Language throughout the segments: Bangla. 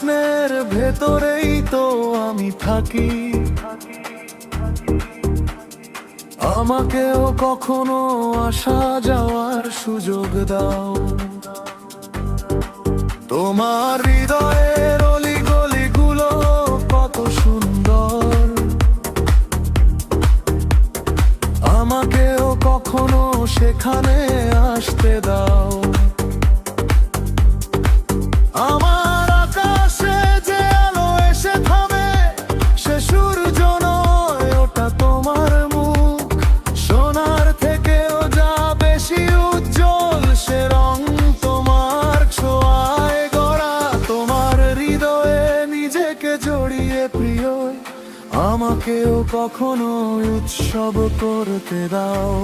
স্বপ্নের ভেতরেই তো আমি থাকি, আমাকেও কখনো আসা যাওয়ার সুযোগ দাও। তোমার হৃদয়ের অলিগলিগুলো কত সুন্দর, আমাকেও কখনো সেখানে আসতে দাও। আমার আকাশে যে আলো এসে থামে, সে সূর্য নয়, ওটা তোমার মুখ। সোনার থেকেও যা বেশি উজ্জ্বল, সে রং তোমার ছোঁয়ায় গড়া। তোমার হৃদয়ে নিজেকে জড়িয়ে প্রিয়, আমাকেও কখনো উৎসব করতে দাও।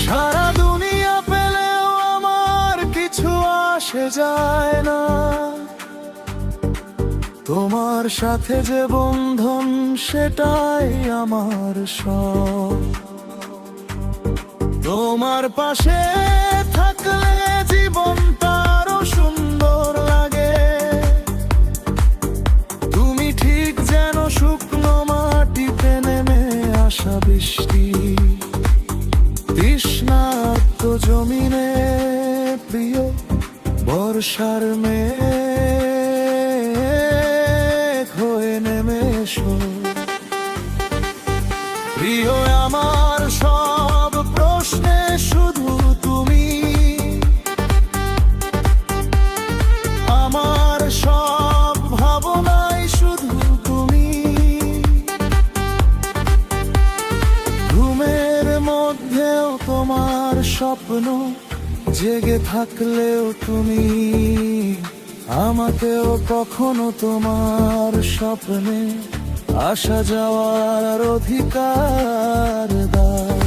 সারা দুনিয়া পেলেও আমার কিছু আসে যায় না, তোমার সাথে যে বন্ধন সেটাই আমার সব। তোমার পাশে থাকলে জীবনটা আরো সুন্দর লাগে। তুমি ঠিক যেন শুকনো মাটিতে নেমে আসা বৃষ্টি, তৃষ্ণার্ত জমিনে প্রিয় বর্ষার মেঘ হয়ে নেমে এসো। প্রিয় আমার সব প্রশ্নে শুধু তুমি, আমার সব ভাবনায় শুধু তুমি। ঘুমের মধ্যেও তোমার স্বপ্ন, জেগে থাকলেও তুমি। আমাকেও কখনো তোমার স্বপ্নে আসা যাওয়ার অধিকার দাও।